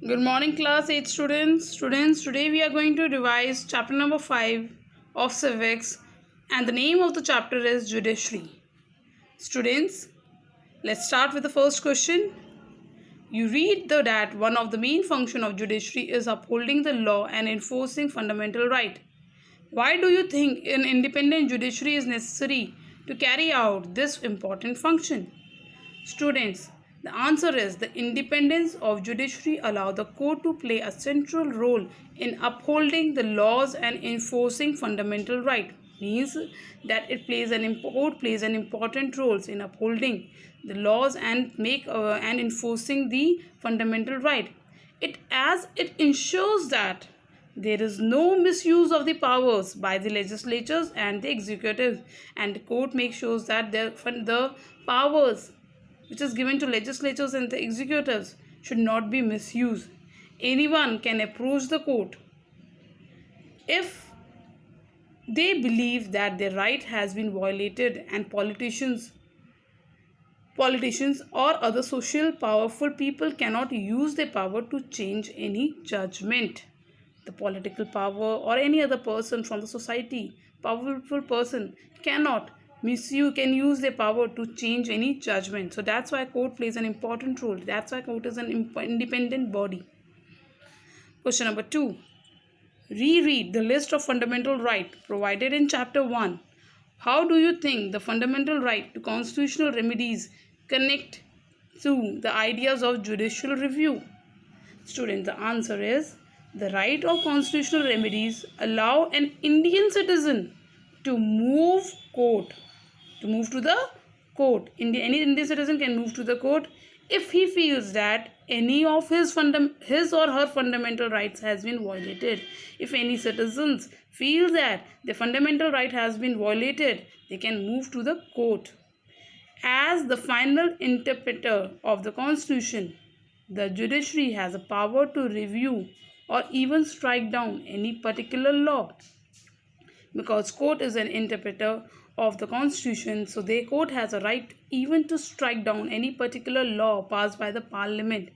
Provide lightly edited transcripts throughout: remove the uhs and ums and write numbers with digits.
Good morning, class 8 students. Students, today we are going to revise chapter number 5 of civics, and the name of the chapter is judiciary. Students, let's start with the first question. You read that one of the main function of judiciary is upholding the law and enforcing fundamental right. Why do you think an independent judiciary is necessary to carry out this important function? Students, the answer is the independence of judiciary allow the court to play a central role in upholding the laws and enforcing fundamental right. Means that court plays an important role in upholding the laws and enforcing the fundamental right. It ensures that there is no misuse of the powers by the legislatures and the executives, and the court makes sure that the powers which is given to legislatures and the executives should not be misused. Anyone can approach the court if they believe that their right has been violated, and politicians or other social powerful people cannot use their power to change any judgment. The political power or any other person from the society, powerful person, cannot misuse can use their power to change any judgment. So that's why court plays an important role. That's why court is an independent body. Question number 2. Reread the list of fundamental rights provided in chapter 1. How do you think the fundamental right to constitutional remedies connect to the ideas of judicial review? Student, the answer is the right of constitutional remedies allow an Indian citizen to move to the court. Any Indian citizen can move to the court if he feels that any of his or her fundamental rights has been violated. If any citizens feel that their fundamental right has been violated, they can move to the court. As the final interpreter of the Constitution, the judiciary has a power to review or even strike down any particular law. Because court is an interpreter of the Constitution, so the court has a right even to strike down any particular law passed by the Parliament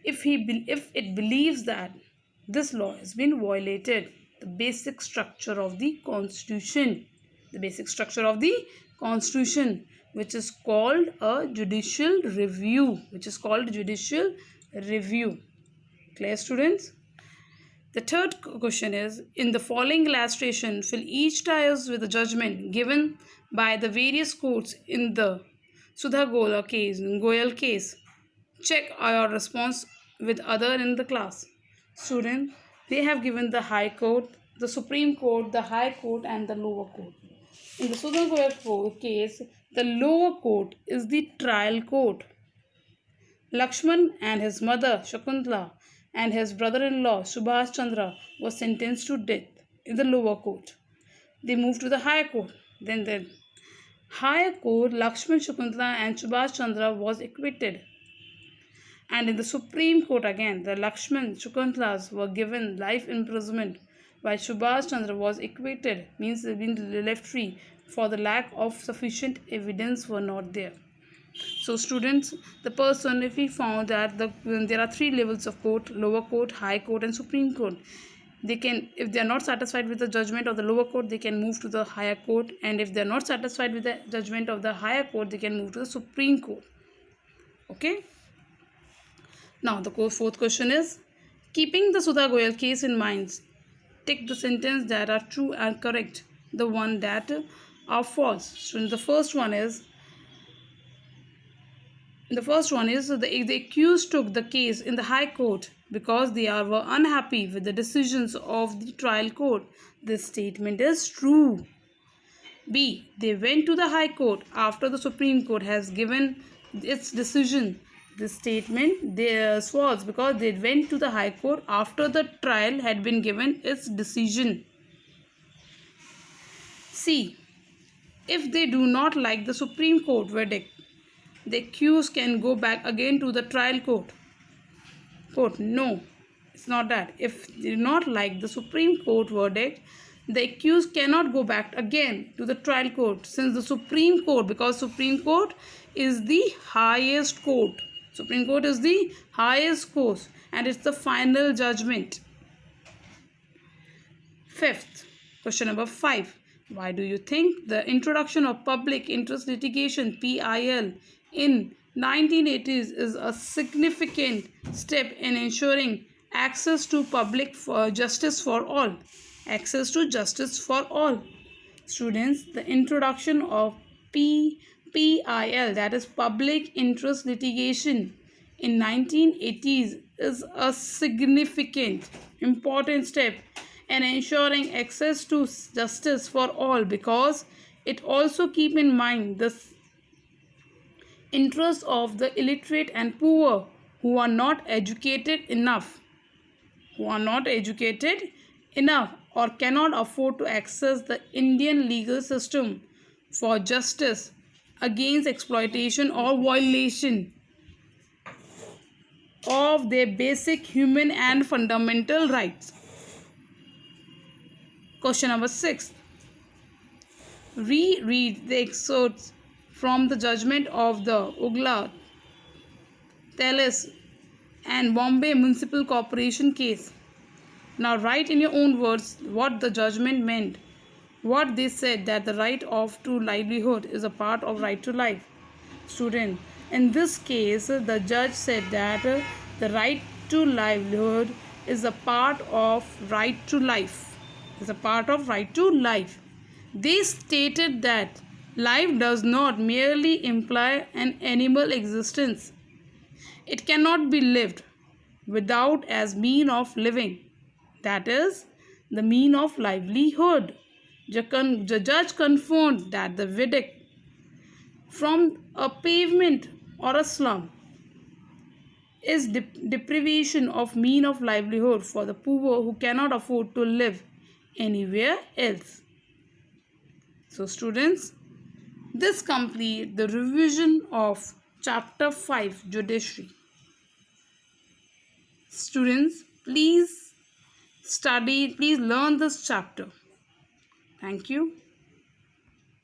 if it believes that this law has been violated. The basic structure of the Constitution, which is called a judicial review, Clear, students? The third question is, in the following illustration, fill each tiles with the judgment given by the various courts in the Sudha Goyal case. Check your response with other in the class. Student, they have given the High Court, the Supreme Court, the High Court and the Lower Court. In the Sudha Goyal case, the lower court is the trial court. Lakshman and his mother Shakuntala and his brother-in-law Subhash Chandra were sentenced to death in the lower court. They moved to the higher court. Then the higher court, Lakshman, Shakuntala and Subhash Chandra was acquitted. And in the Supreme Court again, the Lakshman, Shakuntalas were given life imprisonment while Subhash Chandra was acquitted, means they've been left free for the lack of sufficient evidence were not there. So students, the person, if he found that there are 3 levels of court: lower court, high court and Supreme Court, they can, if they are not satisfied with the judgment of the lower court, they can move to the higher court, and if they are not satisfied with the judgment of the higher court, they can move to the Supreme Court. Okay. Now the fourth question is, keeping the Sudha Goyal case in mind, take the sentence that are true and correct, the one that are false. So the first one is the accused took the case in the High Court because they were unhappy with the decisions of the trial court. This statement is true. B. They went to the High Court after the Supreme Court has given its decision. This statement is false because they went to the High Court after the trial had been given its decision. C. If they do not like the Supreme Court verdict, the accused can go back again to the trial court. No, it's not that. If they do not like the Supreme Court verdict, the accused cannot go back again to the trial court, since the Supreme Court, because Supreme Court is the highest court. Supreme Court is the highest court and it's the final judgment. Fifth, question number 5. Why do you think the introduction of public interest litigation (PIL) in 1980s is a significant step in ensuring access to public justice for all? Access to justice for all. Students, the introduction of PIL, that is public interest litigation, in 1980s is a significant important step in ensuring access to justice for all, because it also keep in mind the interests of the illiterate and poor who are not educated enough or cannot afford to access the Indian legal system for justice against exploitation or violation of their basic human and fundamental rights. Question number 6. Reread the excerpts from the judgment of the Ugla, Thales and Bombay Municipal Corporation case. Now write in your own words what the judgment meant. What they said, that the right to livelihood is a part of right to life. Student, in this case, the judge said that the right to livelihood is a part of right to life. They stated that life does not merely imply an animal existence. It cannot be lived without as mean of living. That is the mean of livelihood. The judge confirmed that the verdict from a pavement or a slum is deprivation of mean of livelihood for the poor who cannot afford to live anywhere else. So students, this completes the revision of chapter 5 judiciary. Students, please learn this chapter. Thank you.